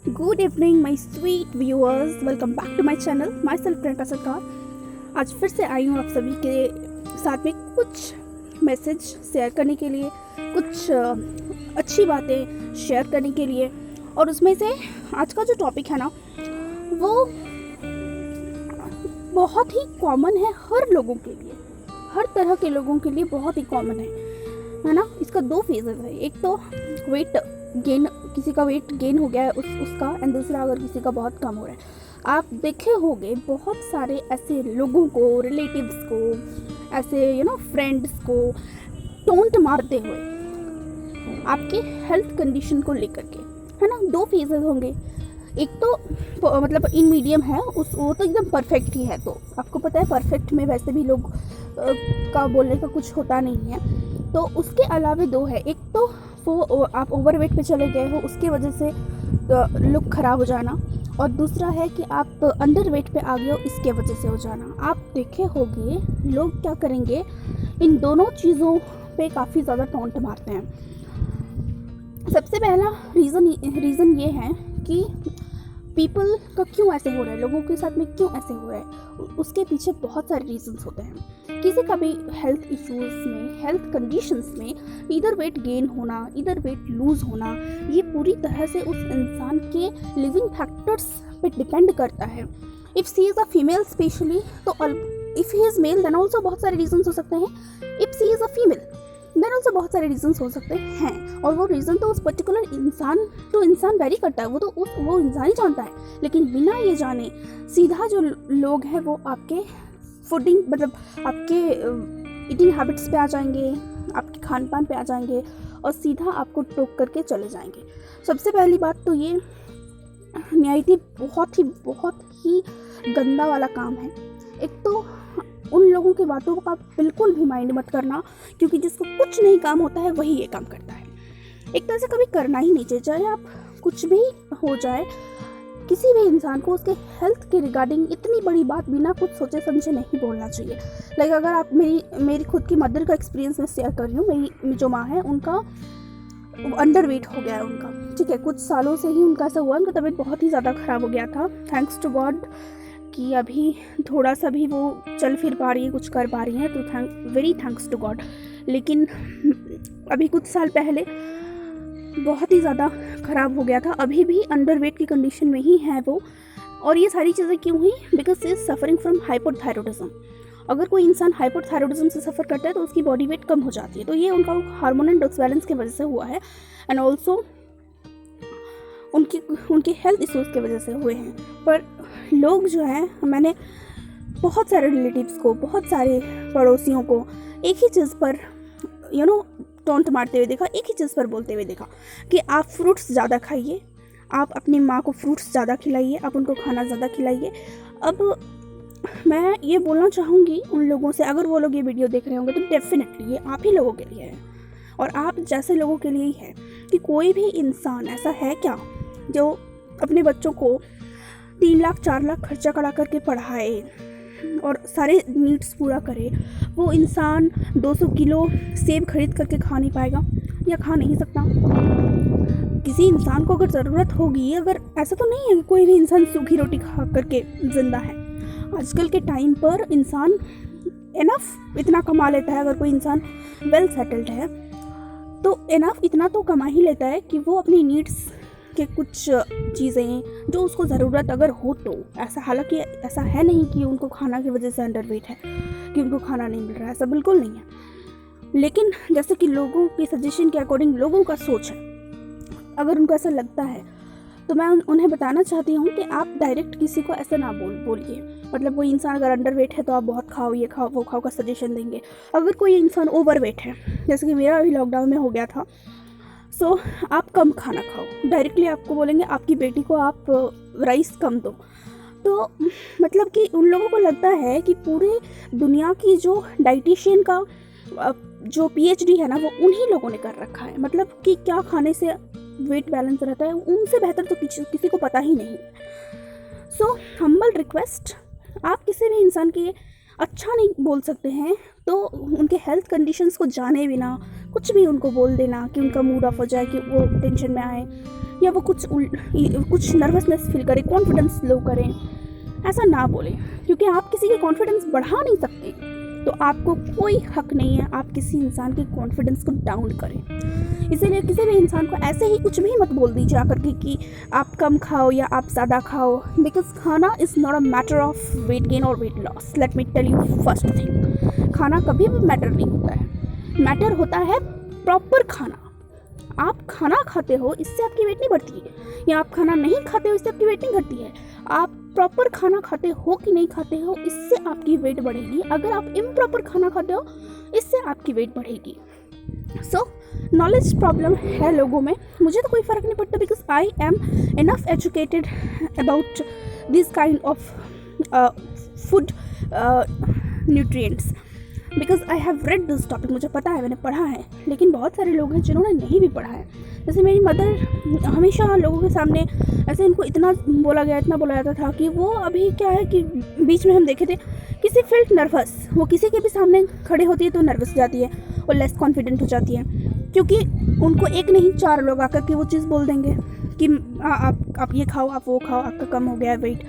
Good evening my sweet viewers, welcome back to my channel. Myself Priyanka Sarkar. आज फिर से आई हूँ आप सभी के साथ में कुछ मैसेज शेयर करने के लिए, कुछ अच्छी बातें शेयर करने के लिए। और उसमें से आज का जो टॉपिक है ना, वो बहुत ही कॉमन है हर लोगों के लिए, हर तरह के लोगों के लिए बहुत ही कॉमन है ना। इसका दो फेजेस है, एक तो वेट गेन, किसी का वेट गेन हो गया है उसका, एंड दूसरा अगर किसी का बहुत कम हो रहा है। आप देखे होंगे बहुत सारे ऐसे लोगों को, रिलेटिव्स को, ऐसे फ्रेंड्स को टोंट मारते हुए आपके हेल्थ कंडीशन को लेकर के, है ना। दो फेजेस होंगे, एक तो मतलब इन मीडियम है, वो तो एकदम परफेक्ट ही है। तो आपको पता है परफेक्ट में वैसे भी लोग का बोलने का कुछ होता नहीं है। तो उसके अलावा दो है, एक तो वो आप ओवरवेट पे चले गए हो, उसके वजह से लुक ख़राब हो जाना, और दूसरा है कि आप अंडर वेट पे आ गए हो, इसके वजह से हो जाना। आप देखे होंगे लोग क्या करेंगे, इन दोनों चीज़ों पे काफ़ी ज़्यादा टोंट मारते हैं। सबसे पहला रीज़न ये है कि पीपल का क्यों ऐसे हो रहा है, लोगों के साथ में क्यों ऐसे हो रहा है, उसके पीछे बहुत सारे रीजंस होते हैं। किसी का भी हेल्थ इश्यूज़ में, हेल्थ कंडीशंस में इधर वेट गेन होना, इधर वेट लूज़ होना, ये पूरी तरह से उस इंसान के लिविंग फैक्टर्स पे डिपेंड करता है। If she is a female specially, तो if he is male then also बहुत सारे रीजंस हो सकते हैं। If she is a female then also बहुत सारे रीजंस हो सकते हैं। और वो रीज़न तो उस पर्टिकुलर इंसान टू इंसान वेरी करता है, वो इंसान ही जानता है। लेकिन बिना ये जाने सीधा जो लोग हैं वो आपके फूडिंग, मतलब आपके ईटिंग हैबिट्स पे आ जाएंगे, आपके खान पान पे आ जाएंगे, और सीधा आपको टोक करके चले जाएंगे। सबसे पहली बात तो ये न्यायिति बहुत ही गंदा वाला काम है। एक तो उन लोगों की बातों का बिल्कुल भी माइंड मत करना, क्योंकि जिसको कुछ नहीं काम होता है वही ये काम करता है। एक तरह से कभी करना ही नहीं चाहिए, चाहे आप कुछ भी हो जाए, किसी भी इंसान को उसके हेल्थ के रिगार्डिंग इतनी बड़ी बात बिना कुछ सोचे समझे नहीं बोलना चाहिए। लाइक अगर आप मेरी खुद की मदर का एक्सपीरियंस मैं शेयर कर रही हूँ। मेरी जो माँ है, उनका अंडर वेट हो गया है उनका, ठीक है। कुछ सालों से ही उनका ऐसा हुआ, उनका तबीयत बहुत ही ज़्यादा ख़राब हो गया था। थैंक्स टू गॉड कि अभी थोड़ा सा भी वो चल फिर पा रही है, कुछ कर पा रही हैं, तो वेरी थैंक्स टू गॉड। लेकिन अभी कुछ साल पहले बहुत ही ज़्यादा ख़राब हो गया था, अभी भी अंडर वेट की कंडीशन में ही है वो। और ये सारी चीज़ें क्यों हुई? Because she is suffering from hypothyroidism. अगर कोई इंसान हाइपोथायरॉयडिज्म से सफ़र करता है तो उसकी बॉडी वेट कम हो जाती है, तो ये उनका हार्मोनल डिसबैलेंस की वजह से हुआ है, एंड ऑल्सो उनके हेल्थ इश्यूज़ की वजह से हुए हैं। पर लोग जो हैं, मैंने बहुत सारे रिलेटिव्स को, बहुत सारे पड़ोसियों को एक ही चीज़ पर टोंट मारते हुए देखा, एक ही चीज़ पर बोलते हुए देखा कि आप फ्रूट्स ज़्यादा खाइए, आप अपनी माँ को फ्रूट्स ज़्यादा खिलाइए, आप उनको खाना ज़्यादा खिलाइए। अब मैं ये बोलना चाहूँगी उन लोगों से, अगर वो लोग ये वीडियो देख रहे होंगे तो डेफिनेटली ये आप ही लोगों के लिए है, और आप जैसे लोगों के लिए ही है। कि कोई भी इंसान ऐसा है क्या जो अपने बच्चों को 3 लाख 4 लाख खर्चा करा करके पढ़ाए और सारे नीड्स पूरा करे? वो इंसान 200 किलो सेब खरीद करके खा नहीं पाएगा, या खा नहीं सकता? किसी इंसान को अगर ज़रूरत होगी, अगर ऐसा तो नहीं है कि कोई भी इंसान सूखी रोटी खा करके ज़िंदा है। आजकल के टाइम पर इंसान इनफ इतना कमा लेता है, अगर कोई इंसान वेल सेटल्ड है तो इनफ इतना तो कमा ही लेता है कि वो अपनी नीड्स के कुछ चीज़ें जो उसको ज़रूरत अगर हो तो, ऐसा हालांकि ऐसा है नहीं कि उनको खाना की वजह से अंडर वेट है, कि उनको खाना नहीं मिल रहा है, ऐसा बिल्कुल नहीं है। लेकिन जैसे कि लोगों के सजेशन के अकॉर्डिंग लोगों का सोच है, अगर उनको ऐसा लगता है तो मैं उन्हें बताना चाहती हूँ कि आप डायरेक्ट किसी को ऐसा ना बोलिए। मतलब कोई इंसान अगर अंडर वेट है तो आप बहुत खाओ, ये खाओ, वो खाओ का सजेशन देंगे। अगर कोई इंसान ओवर वेट है, जैसे कि मेरा अभी लॉकडाउन में हो गया था, सो आप कम खाना खाओ, डायरेक्टली आपको बोलेंगे आपकी बेटी को आप राइस कम दो। तो मतलब कि उन लोगों को लगता है कि पूरी दुनिया की जो डाइटिशियन का जो पीएचडी है ना, वो उन्हीं लोगों ने कर रखा है। मतलब कि क्या खाने से वेट बैलेंस रहता है, उनसे बेहतर तो किसी को पता ही नहीं। सो हम्बल रिक्वेस्ट, आप किसी भी इंसान के अच्छा नहीं बोल सकते हैं तो उनके हेल्थ कंडीशंस को जाने बिना कुछ भी उनको बोल देना कि उनका मूड ऑफ हो जाए, कि वो टेंशन में आए, या वो कुछ नर्वसनेस फील करे, कॉन्फिडेंस लो करें, ऐसा ना बोलें, क्योंकि आप किसी की कॉन्फिडेंस बढ़ा नहीं सकते। तो आपको कोई हक नहीं है आप किसी इंसान के कॉन्फिडेंस को डाउन करें। इसीलिए किसी भी इंसान को ऐसे ही कुछ भी मत बोल दीजिए आकर के कि आप कम खाओ या आप ज़्यादा खाओ, बिकॉज खाना is not a matter of weight gain और weight loss. Let me tell you first thing, खाना कभी भी मैटर नहीं होता है, मैटर होता है प्रॉपर खाना। आप खाना खाते हो इससे आपकी वेट नहीं बढ़ती है, या आप खाना नहीं खाते हो इससे आपकी वेट नहीं घटती है। आप प्रॉपर खाना खाते हो कि नहीं खाते हो इससे आपकी वेट बढ़ेगी। अगर आप इम्प्रॉपर खाना खाते हो इससे आपकी वेट बढ़ेगी। सो नॉलेज प्रॉब्लम है लोगों में, मुझे तो कोई फ़र्क नहीं पड़ता, because I am enough educated about this kind of food nutrients, because I have read this topic. मुझे पता है, मैंने पढ़ा है, लेकिन बहुत सारे लोग हैं जिन्होंने नहीं भी पढ़ा है। जैसे मेरी मदर हमेशा लोगों के सामने ऐसे इनको इतना बोला जाता था कि वो अभी क्या है कि बीच में हम देखे थे किसी फील्ड नर्वस, वो किसी के भी सामने खड़े होती है तो नर्वस जाती है और लेस कॉन्फिडेंट हो जाती है, क्योंकि उनको एक नहीं 4 लोग आकर के वो चीज़ बोल देंगे कि आप ये खाओ, आप वो खाओ, आपका कम हो गया है वेट।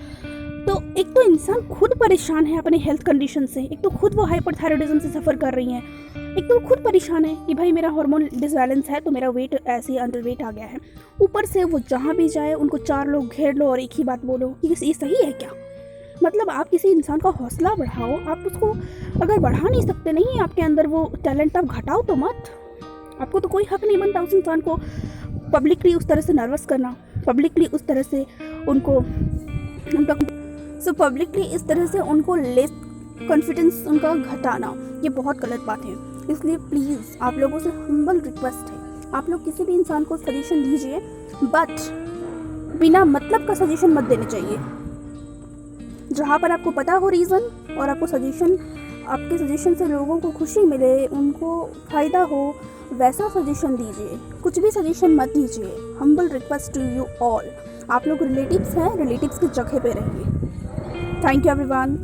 तो एक तो इंसान खुद परेशान है अपने हेल्थ कंडीशन से, एक तो खुद वो हाइपरथायराइडिज्म से सफ़र कर रही हैं, एक तो खुद परेशान है कि भाई मेरा हार्मोन डिसबैलेंस है तो मेरा वेट ऐसे ही अंडर वेट आ गया है। ऊपर से वो जहाँ भी जाए उनको 4 लोग घेर लो और एक ही बात बोलो कि ये सही है क्या? मतलब आप किसी इंसान का हौसला बढ़ाओ, आप उसको अगर बढ़ा नहीं सकते, नहीं आपके अंदर वो टैलेंट, आप घटाओ तो मत। आपको तो कोई हक नहीं बनता उस इंसान को पब्लिकली उस तरह से नर्वस करना, पब्लिकली उस तरह से उनको पब्लिकली इस तरह से उनको लेस कॉन्फिडेंस उनका घटाना, ये बहुत गलत बात है। इसलिए प्लीज़ आप लोगों से हम्बल रिक्वेस्ट है, आप लोग किसी भी इंसान को सजेशन दीजिए, बट बिना मतलब का सजेशन मत देने चाहिए। जहाँ पर आपको पता हो रीज़न और आपको आपके सजेशन से लोगों को खुशी मिले, उनको फ़ायदा हो, वैसा सजेशन दीजिए। कुछ भी सजेशन मत दीजिए। Humble request to you all. आप लोग रिलेटिव्स हैं, रिलेटिव्स की जगह पे रहिए। Thank you everyone.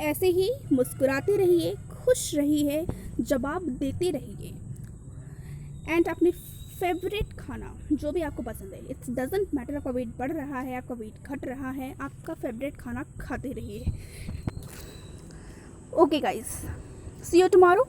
ऐसे ही मुस्कुराते रहिए, खुश रहिए, जवाब देते रहिए। एंड अपने फेवरेट खाना जो भी आपको पसंद है, इट्स डजेंट मैटर आपका वेट बढ़ रहा है, आपका वेट घट रहा है, आपका फेवरेट खाना खाते रहिए। Okay guys, see you tomorrow.